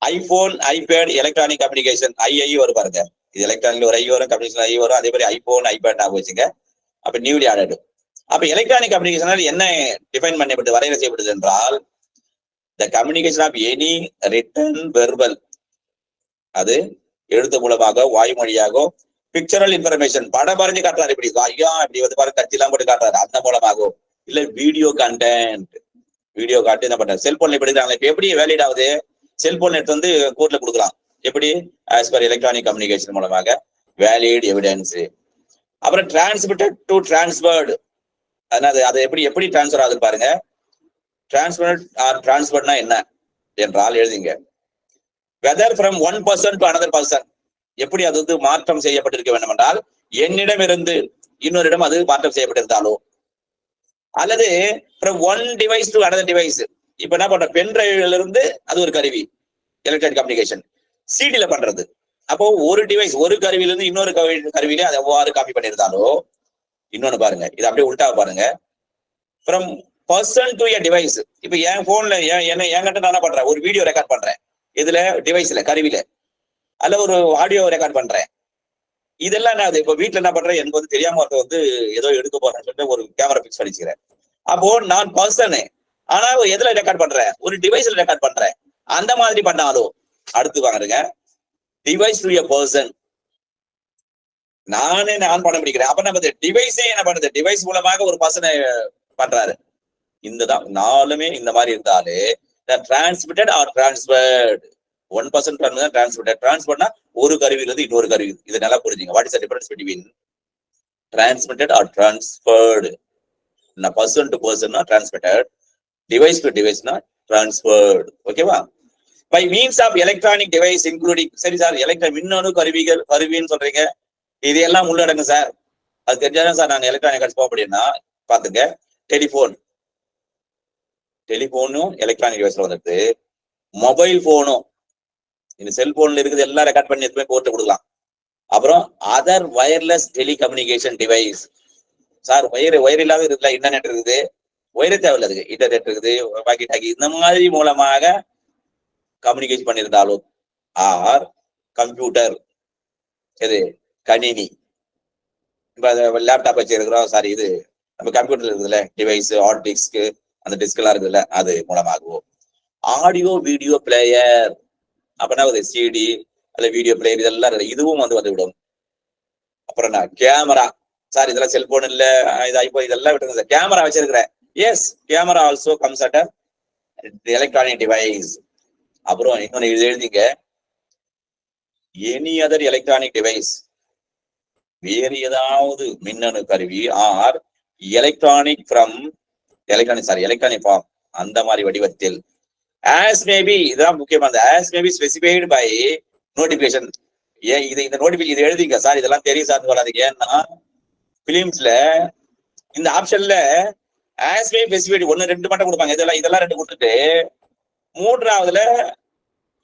IPhone, iPad, electronic communication. I வரும் பாருங்க. இது எலக்ட்ரானிக் ஒரு ஐ வரும், கம்யூனிகேஷன் ஐ வரும். அதே மாதிரி ஐபோன், ஐபேட் ஞாபகம் வச்சுங்க. அப்ப நியூலி ஆடட். அப்ப எலக்ட்ரானிக் கம்யூனிகேஷன் என்ன டிஃபைன் பண்ணப்பட்டு வரையறை செய்யப்பட்டது என்றால் the communication of any written verbal, அது எழுத்து மூலமாக, வாய்மொழியாக, பிக்சரல் இன்ஃபர்மேஷன், படம் வரைஞ்சு காட்டுறாரு. இப்படி ஐயா இப்படி வந்து பாருங்க, கட்சி எல்லாம் போட்டு காட்டுறாரு. அந்த மூலமாக இல்ல வீடியோ கண்டென்ட், வீடியோ காட்டு என்ன பண்றாரு? செல்போன்ல எடுக்கிறாங்க. இப்ப எப்படி வேலிட் ஆகுது? செல்போன் எடுத்து வந்து கோர்ட்ல கொடுக்குறான். எப்படி? ஆஸ் பர் எலக்ட்ரானிக் கம்யூனிகேஷன் மூலமாக வேலிட் எவிடன்ஸ். அப்புறம் டிரான்ஸ்மிட்டட் டு டிரான்ஸ்பர்டு. அதனால அது எப்படி டிரான்ஸ்பர் ஆகுது பாருங்க. டிரான்ஸ்பர்ட் ஆர் டிரான்ஸ்பர்ட்னா என்ன என்றால் எழுதிங்க. Whether from one person to another person. எப்படி அது வந்து மாற்றம் செய்யப்பட்டிருக்க வேண்டும் என்றால் என்னிடம் இருந்து இன்னொரு அது மாற்றம் செய்யப்பட்டிருந்தாலோ, அல்லது from one device to another device. இப்ப என்ன பண்ற? பென் டிரைவ்ல இருந்து அது ஒரு கருவி, எலக்ட்ரானிக் கம்யூனிகேஷன். சிடில பண்றது. அப்போ ஒரு டிவைஸ், ஒரு கருவியில இருந்து இன்னொரு கருவியிலே அதை எவ்வாறு காப்பி பண்ணியிருந்தாலோ. இன்னொன்னு பாருங்க, இது அப்படியே உல்டா பாருங்க. From person to a device. இப்ப என் போன்ல என்கிட்ட நான் என்ன பண்றேன்? ஒரு வீடியோ ரெக்கார்ட் பண்றேன். இதுல டிவைஸ்ல, கருவில, அல்ல ஒரு ஆடியோ ரெக்கார்ட் பண்றேன். இதெல்லாம் என்ன? இப்ப வீட்டுல என்ன பண்றேன்? எனக்கு வந்து தெரியாம ஒருத்தர் வந்து ஏதோ எடுக்க போறேன்னு சொல்லிட்டு ஒரு கேமரா பிக்ஸ் பண்ணிக்கிறேன். அப்போ நான் பர்சனு, ஆனா எதுல ரெக்கார்ட் பண்றேன்? ஒரு டிவைஸ்ல ரெக்கார்ட் பண்றேன். அந்த மாதிரி பண்ணாலும் அடுத்து வாங்குறேங்க. Device to a person. நான் பண்ண முடிக்கிறேன். அப்ப நம்ம டிவைஸே என்ன பண்ணுது? டிவைஸ் மூலமாக ஒரு பர்சனை பண்றாரு. இந்த தான் நாலுமே இந்த மாதிரி இருந்தாலே டிரான்ஸ்மிட்டட் ஆர் டிரான்ஸ்பர்ட். 1% டிரான்ஸ்மிட்டட். டிரான்ஸ்பர்ட்னா ஒரு கருவியிலிருந்து இன்னொரு கருவி. இது நல்லா புரிஞ்சுங்க. What is the difference between transmitted or transferred? Person to பர்சன்னா டிரான்ஸ்மிட்டட், டிவைஸ் டு டிவைஸ்னா டிரான்ஸ்பர்ட். ஓகேவா? By means of electronic device including. சரி சார், மின்னணு கருவின்னு சொல்றீங்க, இதெல்லாம் உள்ளடங்கு சார். அது தெரிஞ்சாதான் சார் நாங்க எலக்ட்ரானிக் போக முடியும்னா பாத்துங்க. டெலிபோனும் எலக்ட்ரானிக் டிவைஸ்ல வந்துட்டு, மொபைல் போனும், இந்த செல்போன்ல இருக்குது எல்லாம் ரெக்கார்ட் பண்ணி எடுத்து போய் கோர்ட்டு கொடுக்கலாம். அப்புறம் other wireless telecommunication device. Sir wire இல்லாத இருக்குல்ல, இன்டர்நெட் இருக்குது, ஒயரே தேவையில்ல, அதுக்கு இன்டர்நெட் இருக்குது, வாக்கி டாக்கி, இந்த மாதிரி மூலமாக கம்யூனிகேஷன் பண்ணியிருந்தாலும், ஆர் கம்ப்யூட்டர், எது கணினி, இப்ப லேப்டாப் வச்சிருக்கிறோம், சாரி இது நம்ம கம்ப்யூட்டர்ல இருக்குதுல்ல டிவைஸ், ஹார்ட் டிஸ்க், அந்த டிஸ்க் எல்லாம் இருக்குதுல்ல, அது மூலமாகவும். ஆடியோ வீடியோ பிளேயர், அப்படின்னா ஒரு சிடி அல்ல வீடியோ பிளேயர், இதெல்லாம் இதுவும் வந்து விடும். அப்புறம் என்ன? கேமரா. சார் இதெல்லாம் செல்போன் இல்ல, இது ஐபோன், இதெல்லாம் விட்டுருங்க. கேமரா வச்சிருக்கிறேன். Yes, camera also comes at electronic device. அப்புறம் இன்னொன்னு எழுதிங்க. எனி அதர் எலக்ட்ரானிக் டிவைஸ், வேறு ஏதாவது மின்னணு கருவி, ஆர் எலக்ட்ரானிக் ஃபார்ம், அந்த மாதிரி வடிவத்தில், ஆஸ் மேபி, இதுதான் முக்கியமானது, as maybe specified by notification. ஏன் இந்த நோட்டிபிகேஷன் இது எழுதிங்க சார், இதெல்லாம் தெரியும் சார் சொல்லாதீங்க. ஏன்னா பிலிம்ஸ்ல இந்த ஆப்ஷன்ல ஆஸ் மேபி ஸ்பெசிஃபைடு 1 2 மட்டும் கொடுப்பாங்க. இதெல்லாம் 2 கொடுத்துட்டு மூன்றாவதுல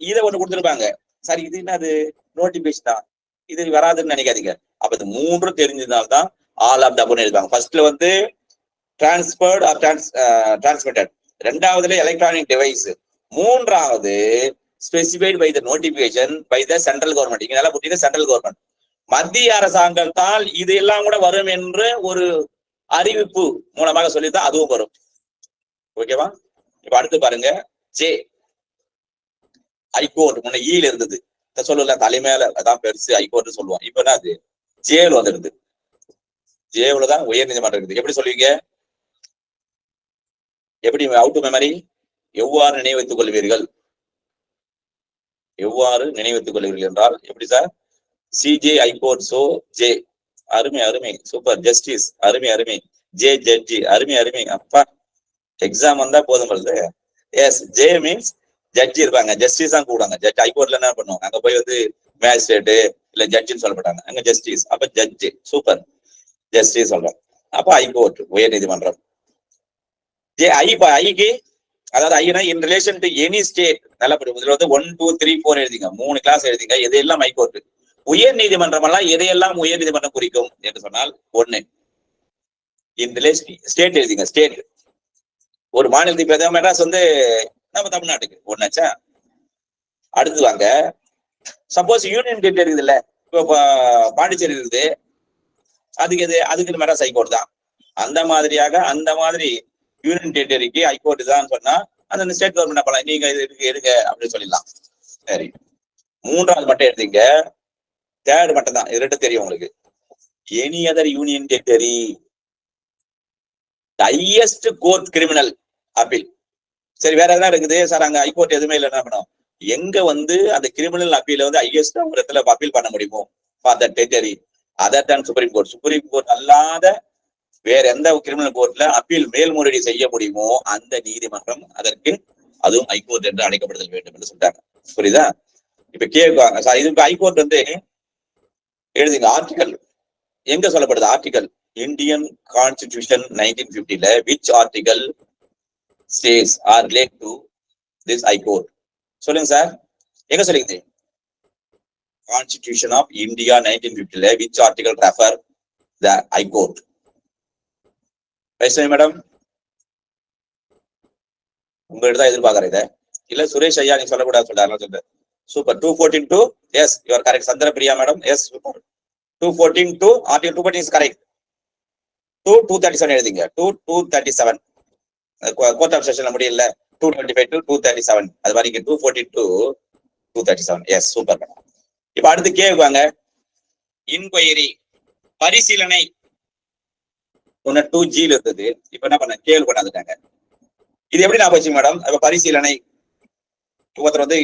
இதை 1 கொடுத்துருப்பாங்க. சார் இது என்னது? நோட்டிபிகேஷன் தான், இது வராதுன்னு நினைக்காதீங்க. அப்ப இது 3 தெரிஞ்சதுனால்தான் ஆல் ஆஃப் த அபோவ் எழுதுவாங்க. ஃபர்ஸ்ட்ல வந்து டிரான்ஸ்பர்ட் ஆர் டிரான்ஸ்மிட்டட், ரெண்டாவதுல எலக்ட்ரானிக் டிவைஸ், மூன்றாவது specified by the notification by the central government. இங்க நல்லா புரியுது, சென்ட்ரல் கவர்மெண்ட் மத்திய அரசாங்கத்தால் இது எல்லாம் கூட வரும் என்று ஒரு அறிவிப்பு மூலமாக சொல்லித்தான் அதுவும் வரும். ஓகேவா? இப்ப அடுத்து பாருங்க, ஜே ஹைகோர்ட். முன்ன ஈல இருந்தது, சொல்லல தலைமையில அதான் பெருசு ஹைகோர்ட் சொல்லுவோம். இப்ப என்ன அது ஜேல வந்துருது. ஜேவுலதான் உயர் நீதிமன்றம் இருக்குது. எப்படி சொல்லுவீங்க? எப்படி அவுட் மெமரி? எவ்வாறு நினைவைத்துக் கொள்வீர்கள்? எவ்வாறு நினைவைத்துக் கொள்வீர்கள் என்றால் எப்படி sir? CJ high court, so J. அருமை அருமை, சூப்பர். ஜஸ்டிஸ், அருமை அருமை. ஜே ஜட்ஜி, அருமை அருமை. அப்பா எக்ஸாம் வந்தா போதும் பொழுது. எஸ், ஜே மீன்ஸ் ஜட்ஜி இருப்பாங்க, ஜஸ்டிஸ் தான் கூடாங்க. ஜட்ஜ் ஹைகோர்ட்ல என்ன பண்ணுவோம், அங்க போய் வந்து மேஜிஸ்ட்ரேட்டு இல்ல ஜட்ஜின்னு சொல்லப்பட்டாங்க, அங்க ஜஸ்டிஸ். அப்ப ஜட்ஜி, சூப்பர், ஜஸ்டிஸ் சொல்றோம். அப்ப ஹைகோர்ட் உயர் நீதிமன்றம். ஜே ஐக்கு அதாவது ஐனா in relation to any state. நல்லா படிக்கும். இதுல வந்து 1 2 3 4 எழுதிங்க, 3 கிளாஸ் எழுதிங்க. எதையெல்லாம் ஹைகோர்ட். உயர் நீதிமன்றம் எல்லாம் எதையெல்லாம் உயர் நீதிமன்றம் குறிக்கும் என்று சொன்னால், ஒண்ணு இன் ரிலேஷன் ஸ்டேட் எழுதிங்க. ஸ்டேட் ஒரு மாநிலத்துக்கு மெட்ராஸ் வந்து நம்ம தமிழ்நாட்டுக்கு ஒண்ணாச்சா. அடுத்து வாங்க, சப்போஸ் யூனியன் டெரிட்டரி இருக்குது இல்ல, இப்போ பாண்டிச்சேரி இருக்குது, அதுக்கு எது? அதுக்கு மெட்ராஸ் ஹைகோர்ட் தான். அந்த மாதிரியாக அந்த மாதிரி யூனியன் டெரிட்டரிக்கு ஹைகோர்ட் தான் சொன்னா அந்த ஸ்டேட் கவர்மெண்ட் பண்ணலாம், நீங்க இது எடுங்க அப்படின்னு சொல்லிடலாம். சரி, மூன்றாவது மட்டும் எடுத்தீங்க. தேர்ட் மட்டும் தான், இது ரெண்டு தெரியும் உங்களுக்கு. Any other union territory highest court criminal appeal. சரி, வேற எதனா இருக்குது சார்? அங்க ஹைகோர்ட் எதுவுமே இல்லை, என்ன பண்ணும்? எங்க வந்து அந்த கிரிமினல் அப்பீல வந்து ஹையஸ்ட் ஒரு இடத்துல அப்பீல் பண்ண முடியுமோ for the territory other than supreme court. Supreme court அல்லாத வேற எந்த கிரிமினல் கோர்ட்ல அப்பீல் மேல்முறையீடு செய்ய முடியுமோ அந்த நீதிமன்றம் அதற்கு அதுவும் ஹைகோர்ட் என்று அழைக்கப்படுதல் வேண்டும் என்று சொல்றாங்க. புரியுதா? இப்ப கேட்குவாங்க சார், இதுக்கு ஹைகோர்ட் வந்து எழுதுங்க. ஆர்டிகல் எங்க சொல்லப்படுது? ஆர்டிகல் இந்தியன் கான்ஸ்டிடியூஷன் 1950ல which article says or relate to this high court? சொல்லுங்க சார், எங்க சொல்லுங்க? கான்ஸ்டிடியூஷன் ஆஃப் இந்தியா 1950ல which article refer the high court? Vaishnavi madam, உங்கள்கிட்ட தான் எதிர்பார்க்கறேன் இதை. இல்ல சுரேஷ் ஐயா நீங்க சொல்லக்கூடாது சொல்றாரு. Super. 214 yes you are correct. Chandra Priya madam, yes super. 214 article 214 is correct. 237 எழுதிங்க. 237 கோர்ட் ஆஃப் செஷன்ல முடியல. 225 to 237 அது மாதிரி 214 to 237. Yes super. இப்ப அடுத்து கேக்குவாங்க, இன்கொயரி பரிசீலனை. ஒன்னு 2G இருந்தது, இப்ப என்ன பண்ண கேள்வி கொண்டாந்துட்டாங்க. இது எப்படி நான் வச்சு மேடம்? இப்ப பரிசீலனை ஒருத்தர் வந்து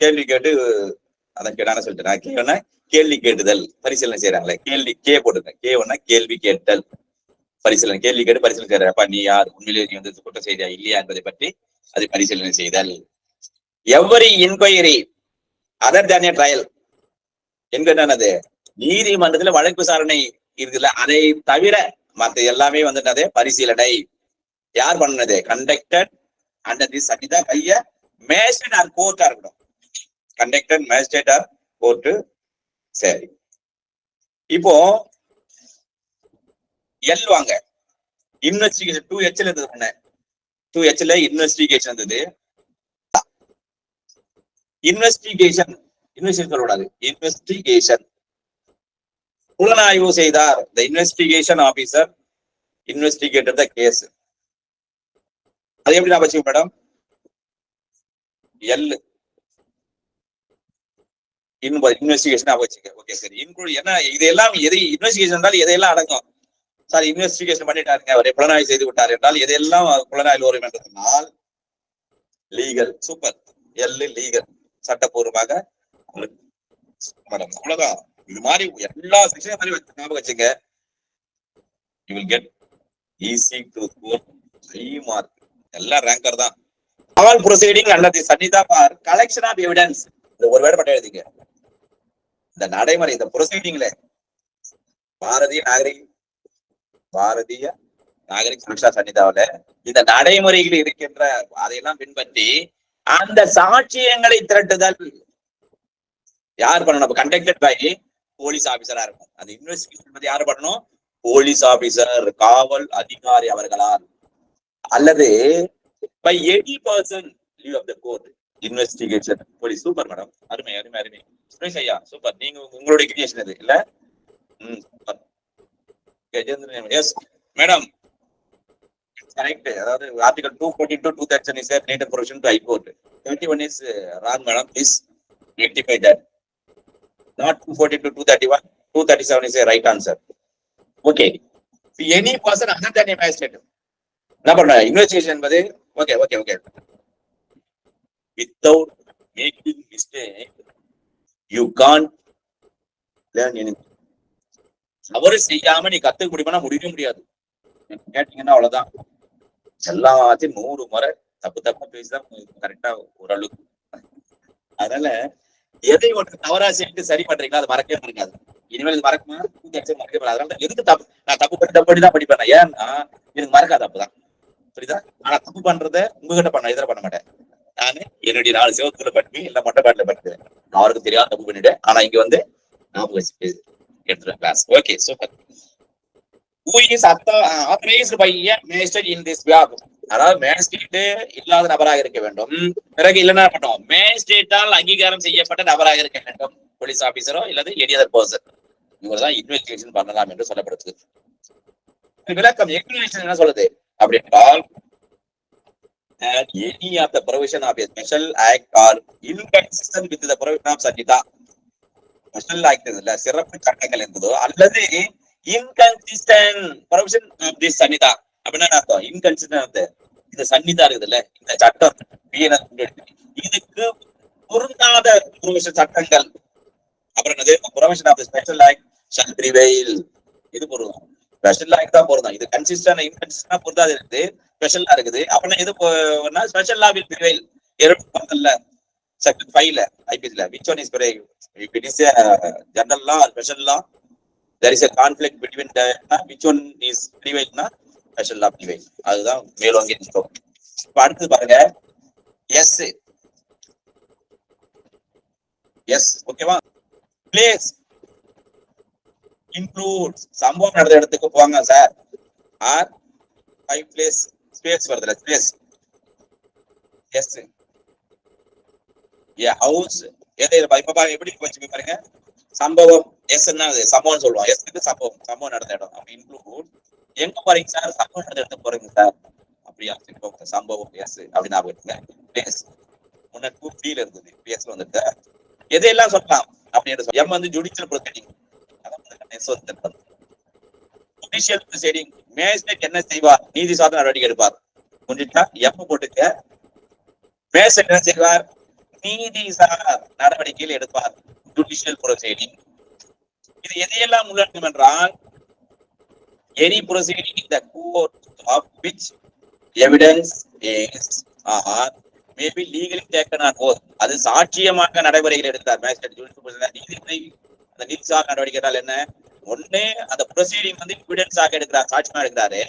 கேள்வி கேட்டு அதான் கேட்டான சொல்லிட்டு கேள்வி கேட்டுதல் பரிசீலனை செய்யறாங்களே, கேள்வி கே போட்டுருங்க. கே ஒன்னா கேள்வி கேட்டல் பரிசீலனை. கேள்வி கேட்டு பரிசீலனை செய்யறப்ப நீ யார், உண்மையிலே நீ வந்து குற்றம் செய்தியா இல்லையா என்பதை பற்றி அது பரிசீலனை செய்தல். எவரி இன்கொயரி அதர் தேன் ஏ ட்ரையல் என்கிறது நீதிமன்றத்துல வழக்கு விசாரணை இருக்குல்ல, அதை தவிர மற்ற எல்லாமே வந்துட்டதே பரிசீலனை. யார் பண்ணது? கண்டக்டட் அண்டர் தி சன்னிதா பைய மேஜிஸ்ட்ரேட் ஆர் கோர்ட்டா இருக்கணும். Conducted magistrate R court. சரி, இப்போ எல் வாங்க. இன்வெஸ்டிகேஷன் 2H இருந்தது. 2H இன்வெஸ்டிகேஷன் இருந்தது. இன்வெஸ்டிகேஷன் சொல்லக்கூடாது. இன்வெஸ்டிகேஷன் புலனாய்வு செய்தார். The investigation officer investigated the case. அது எப்படி நான் வச்சுக்க மேடம்? எல் இன்வெஸ்டிகேஷன் வச்சுக்க. ஓகே சரி. இன்க்ளூட் என்ன இதெல்லாம் எது இன்வெஸ்டிகேஷன் என்றால் எதையெல்லாம் அடங்கும் சார்? இன்வெஸ்டிகேஷன் பண்ணிட்டாருங்க, அவரை புலனாய்வு செய்து விட்டார் என்றால் எதையெல்லாம் புலனாய்வு வரும் என்றால் லீகல். சூப்பர். எல் லீகல், சட்டப்பூர்வமாக. மேடம் அவ்வளவுதான். இது மாதிரி எல்லா செக்ஷனையும் ஞாபகம் வச்சுங்க. You will get easy to score high mark. எல்லாம் ரேங்கர் தான். All proceeding under the Sanhita for collection of evidence. இந்த ஒரு வேர்ட் மட்டும் எழுதிங்க. இந்த நடைமுறை, இந்த ப்ரொசீடிங்ல பாரதிய நாகரிக சுரக்ஷா சன்னிதாவில இந்த நடைமுறைகள் இருக்கின்ற அதையெல்லாம் பின்பற்றி அந்த சாட்சியங்களை திரட்டுதல் யார் பண்ணணும்? கண்டக்டட் பை போலீஸ் ஆபீசரா இருக்கும். அந்த இன்வெஸ்டிகேஷன் யாரு பண்ணணும்? போலீஸ் ஆபீசர், காவல் அதிகாரி அவர்களால். அல்லது by any person leave of the court investigation police. Super madam, அருமை அருமை அருமை. சுரேஷ் ஐயா சூப்பர், நீங்க உங்களுடைய கிரியேஷன் இது இல்ல. Yes madam, correct. அதாவது article 242 to 237 is a later provision to high court. 21 is wrong madam, please rectify that. Not 242 to 231, 237 is a right answer. Okay, any person other than a magistrate என்ன பண்ண இன்வெஸ்டிகேஷன் என்பது okay okay okay without making mistake you can't learn anything. அவரு செய்யாம நீ கத்துக்க முடியுமா? முடியவே முடியாது. கேட்டீங்கன்னா அவ்வளவுதான். எல்லாத்தையும் 100 முறை தப்பு பேசிதான் கரெக்டா ஓரளவுக்கு. அதனால எதை ஒன்று தவறா செய்து சரி பண்றீங்களா அது மறக்கவே இருக்காது. இனிமேல் இது மறக்குமா? மறக்கவே. அதனால எதுக்கு தப்பு, நான் தப்பு படிதான் படிப்பேன். ஏன்னா எனக்கு மறக்காது, அப்பதான் புரியுதா? ஆனா தப்பு பண்றத உங்ககிட்ட பண்ண இதர பண்ண மாட்டேன். நானு என்னுடைய 4 சிவத்துல பண்ணி இல்ல மொட்டை பாட்டில பண்ணிடுவேன். அவருக்கு தெரியாத தப்பு பண்ணிட்டேன். ஆனா இங்க வந்து ஞாபகம் வச்சு எடுத்துருவேன் class. Okay super. Who is authorized by a magistrate in this job? அதாவது மேஜிஸ்ட்ரேட் இல்லாத நபராக இருக்க வேண்டும். பிறகு இல்லைன்னா பண்ணோம் மேஜிஸ்ட்ரேட்டால் அங்கீகாரம் செய்யப்பட்ட நபராக இருக்க வேண்டும். போலீஸ் ஆபீசரோ இல்லது எனி அதர் பர்சன். இவர்தான் இன்வெஸ்டிகேஷன் பண்ணலாம் என்று சொல்லப்படுது. விளக்கம் எக்ஸ்பிளனேஷன் என்ன சொல்லுது அப்படி என்றால், any of the provision of a special act or inconsistent with the provision of sanhita. Special act இல்ல சிறப்பு சட்டங்கள் என்பதோ அல்லது inconsistent provision of this sanhita அப்படின்னா அர்த்தம். இன்கன்சிஸ்டன்ட் இந்த சன்னிதா இருக்குதுல்ல, இந்த சட்டம் இதுக்கு பொருந்தாத சட்டங்கள் அப்புறம் என்னது provision of the special act shall prevail. இது பொருந்தும். ஸ்பெஷல் ஆக்ட் தான் பொருந்தும். இது கன்சிஸ்டன்ட் இன்கன்சிஸ்டன்ட் பொருந்தாது இருக்குது, ஸ்பெஷலா இருக்குது. அப்படின்னா இது ஸ்பெஷல் லா வில் பிரிவைல். 210 செக்ஷன் 5 ஐபிசில which one is prevail? If it is a general law or special law, there is a conflict between the which one is prevail na special law prevail. அதுதான் மேலோங்கி நிற்கும். இப்ப அடுத்து பாருங்க எஸ் எஸ் ஓகேவா. பிளேஸ் இன்க்ளூட் சம்பவம் நடந்த இடத்துக்கு போங்க sir. Or I place space வருதுல ஸ்பேஸ். எஸ் ஏ ஹவுஸ் எதை இப்ப எப்படி வச்சு பாருங்க. சம்பவம் எஸ் என்ன சம்பவம் சொல்லுவோம். எஸ்க்கு சம்பவம் நடந்த இடம். அப்படி இன்க்ளூட் எங்க போறீங்க சார்? சம்பவம் நடந்த இடத்துக்கு போறீங்க சார். அப்படியா சம்பவம் எஸ் அப்படின்னு ஞாபகம். பிளேஸ் முன்ன 2D இருந்தது, பிளேஸ்ல வந்துட்டு எதையெல்லாம் சொல்லலாம் அப்படின்னு எம் வந்து judicial proceeding. Judicial proceeding magistrate என்ன செய்வார்? நீதி சார்ந்த நடவடிக்கை எடுப்பார். முடிஞ்சா எம் போட்டுக்க. மேஜிஸ்ட்ரேட் என்ன செய்வார்? நீதி சார் நடவடிக்கையில் எடுப்பார். Judicial proceeding. இது எதையெல்லாம் உள்ளடக்கும் என்றால், any proceeding in the court of which evidence is or may be legally taken on oath. அது சாட்சியமாக நடைமுறையில் எடுத்தார் மேஜிஸ்ட்ரேட். அந்த நீதி சார் நடவடிக்கை என்றால் என்ன? ஒண்ணு அந்த ப்ரொசீடிங் வந்து எவிடன்ஸாக எடுக்கிறார், சாட்சியமா எடுக்கிறாரு,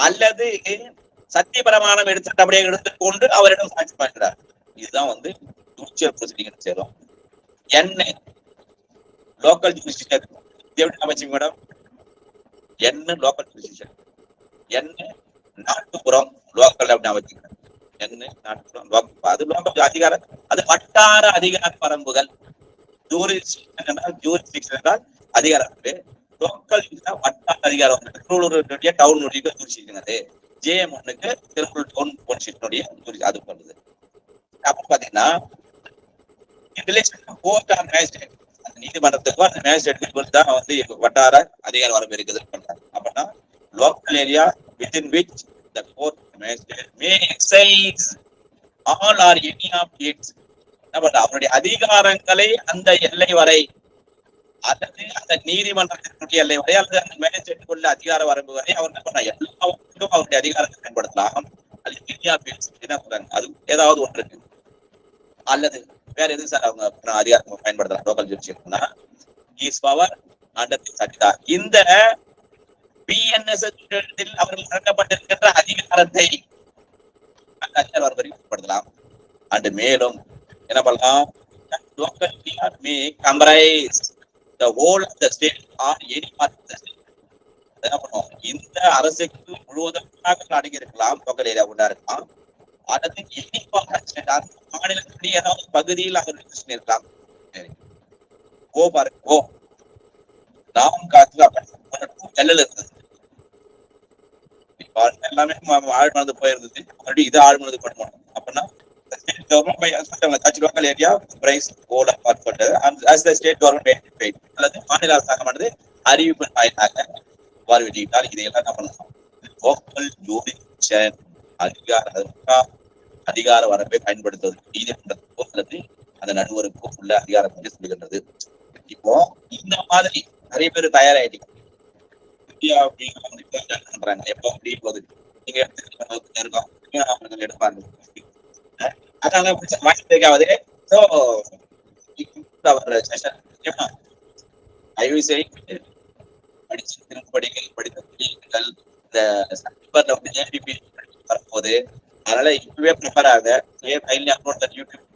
அல்லது சத்திய பிரமாணம் எடுத்து எடுத்துக்கொண்டு அவரிடம் சாட்சியமா இருக்கிறார். இதுதான் வந்து ஜுடிஷியல் ப்ரொசீடிங் சேரும். என்ன லோக்கல் ஜுடிஷியல் எப்படி அமைச்சிங்க மேடம்? என்ன லோக்கல் ஜுடிஷியல், என்ன நாட்டுப்புறம் லோக்கல் அப்படின்னு அமைச்சிங்க. என்ன நாட்டுப்புறம் அது லோக்கல் அதிகாரம், அது வட்டார அதிகார வரம்புகள். ஜூரிஸ்டிக்ஷன் என்றால் அதிகாரம். லோக்கல் வட்டார அதிகாரம். Thiruvallur town jurisdiction. அது ஜேஎம் ஒன்னுக்கு திருவள்ளூர் டவுன் பொலிஷனுடைய அது பண்ணுது. அப்புறம் பாத்தீங்கன்னா நீதிமன்றத்துக்கும் அந்த மேஜிஸ்ட்ரேட்டுக்கு தான் வந்து வட்டார அதிகார வரம்பு இருக்குது. அப்படின்னா local area within which the court magistrate may exercise all or any of its அவருடைய அதிகாரங்களை அந்த எல்லை வரை அல்லது அந்த நீதிமன்றத்தினுடைய எல்லை வரை அல்லது அந்த மேஜிஸ்ட்ரேட்டுக்குள்ள அதிகார வரம்பு வரை அவர் என்ன பண்ண எல்லாருக்கும் அவருடைய அதிகாரத்தை பயன்படுத்தலாம். அது ஏதாவது ஒன்று இருக்கு. அல்லது வேற எதுவும் சார் அவங்க அதிகாரம் பயன்படுத்தலாம் லோக்கல் ஜுடிஷியல்னா இஸ் பவர் அண்டர் சட்டா. இந்த பிஎன்எஸ் அவர்கள் வழங்கப்பட்டிருக்கின்ற அதிகாரத்தை அந்த அதிகார வரம்பை பயன்படுத்தலாம். அண்ட் மேலும் என்ன பண்ணலாம்? Local may comprise the whole of the state or any part of the state. என்ன பண்ணுவோம், இந்த அரசுக்கு முழுவதுமாக அடங்கி இருக்கலாம், லோக்கல் ஏரியா உண்டா இருக்கலாம், அல்லது இனிப்பாக மாநிலத்துடைய ஏதாவது பகுதியில் அவர் ரிஜிஸ்ட்ரேஷன் இருக்கலாம். ஓ பாருங்க, ஓ நாமம் காத்துல எல்எல் இருந்தது, எல்லாமே ஆழ்மனது போயிருந்தது, மறுபடியும் இது ஆழ்மனது பண்ணுவோம். அப்படின்னா அல்லது மாநில அரசாங்கமானது அறிவிப்பு வாயிலாக வெளியிட்டால் இதையெல்லாம் என்ன பண்ணலாம், லோக்கல் ஜூரிடிக்ஷன் அதிகார வரம்பை பயன்படுத்துவது நீதிமன்றத்துக்கோ அல்லது அந்த நடுவருக்கோ உள்ள அதிகாரம் என்று சொல்லுகின்றது. இப்போ இந்த மாதிரி நிறைய பேர் தயாராயிட்டீங்க, இந்தியா பண்றாங்க, எப்போ அப்படி போகுது நீங்க எடுத்துருக்கோம் எடுப்பாங்க, அதனால வாய்ப்பு தயவு செய்து படிச்சு திரும்ப படித்தீர்கள் இந்த செப்டம்பர்ல வந்து ஏபிபி வரும்போது, அதனால இப்பவே ப்ரிப்பேர் ஆகுது. யூடியூப்